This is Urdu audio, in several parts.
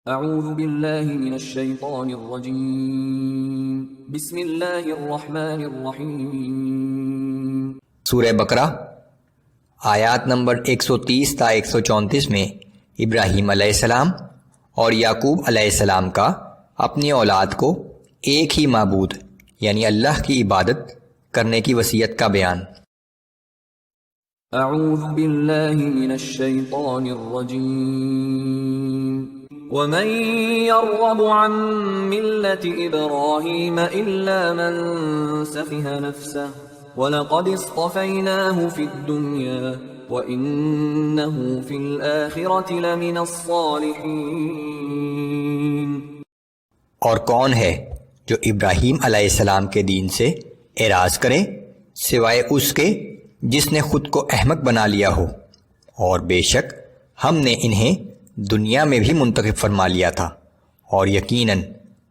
اعوذ باللہ من الشیطان الرجیم بسم اللہ الرحمن الرحیم۔ سورہ بقرہ آیات نمبر 130 تا 134 میں ابراہیم علیہ السلام اور یعقوب علیہ السلام کا اپنی اولاد کو ایک ہی معبود یعنی اللہ کی عبادت کرنے کی وصیت کا بیان۔ اعوذ باللہ من الشیطان الرجیم۔ ومن يرغب عن ملة إبراهيم إلا من سفه نفسه وَلَقَدِ اصْطَفَيْنَاهُ فِي الدُّنْيَا وَإِنَّهُ فِي الْآخِرَةِ لَمِنَ الصَّالِحِينَ۔ اور کون ہے جو ابراہیم علیہ السلام کے دین سے اعراض کرے سوائے اس کے جس نے خود کو احمق بنا لیا ہو، اور بے شک ہم نے انہیں دنیا میں بھی منتخب فرما لیا تھا، اور یقیناً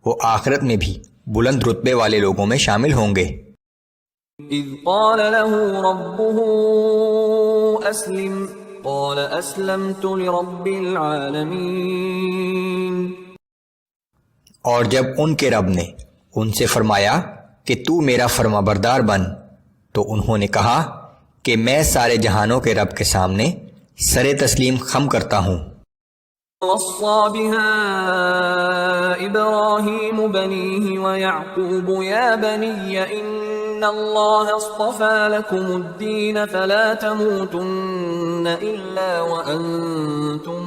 وہ آخرت میں بھی بلند رتبے والے لوگوں میں شامل ہوں گے۔ اذ قال له ربه اسلم قال اسلمت لرب العالمین۔ اور جب ان کے رب نے ان سے فرمایا کہ تو میرا فرما بردار بن تو انہوں نے کہا کہ میں سارے جہانوں کے رب کے سامنے سر تسلیم خم کرتا ہوں۔ وصى بها ابراہیم بنیہ ویعقوب یا بنی ان اللہ اصطفى لكم الدین فلا تموتن الا وانتم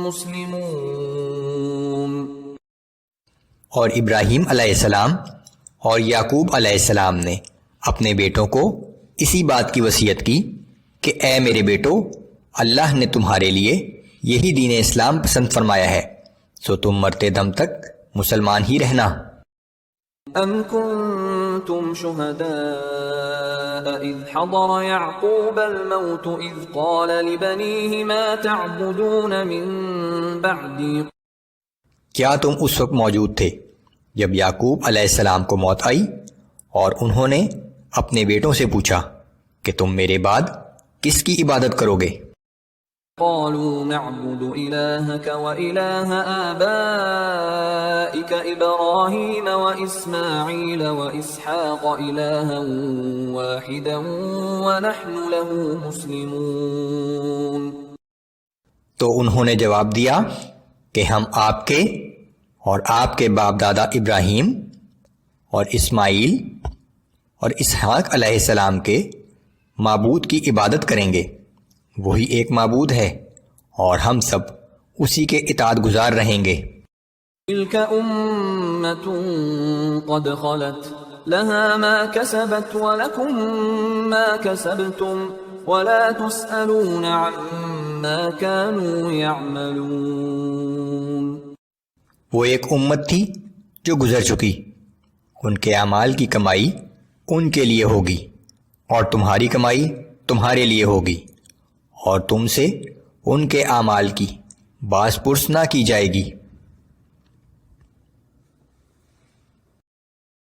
مسلمون۔ اور ابراہیم علیہ السلام اور یعقوب علیہ السلام نے اپنے بیٹوں کو اسی بات کی وصیت کی کہ اے میرے بیٹو، اللہ نے تمہارے لیے یہی دین اسلام پسند فرمایا ہے، سو تم مرتے دم تک مسلمان ہی رہنا۔ ام کنتم شہداء اذ حضر یعقوب الموت اذ قال لبنیہ ما تعبدون من بعدی۔ کیا تم اس وقت موجود تھے جب یعقوب علیہ السلام کو موت آئی اور انہوں نے اپنے بیٹوں سے پوچھا کہ تم میرے بعد کس کی عبادت کرو گے؟ قالوا نعبد إلهك وإله آبائك إبراهيم وإسماعيل وإسحاق إلها واحدا ونحن له مسلمون۔ تو انہوں نے جواب دیا کہ ہم آپ کے اور آپ کے باپ دادا ابراہیم اور اسماعیل اور اسحاق علیہ السلام کے معبود کی عبادت کریں گے، وہی ایک معبود ہے اور ہم سب اسی کے اطاعت گزار رہیں گے۔ تلك امة قد خلت لها ما كسبت ولكم ما كسبتم ولا تسألون عما كانوا يعملون۔ وہ ایک امت تھی جو گزر چکی، ان کے اعمال کی کمائی ان کے لیے ہوگی اور تمہاری کمائی تمہارے لیے ہوگی، اور تم سے ان کے اعمال کی باز پرس نہ کی جائے گی۔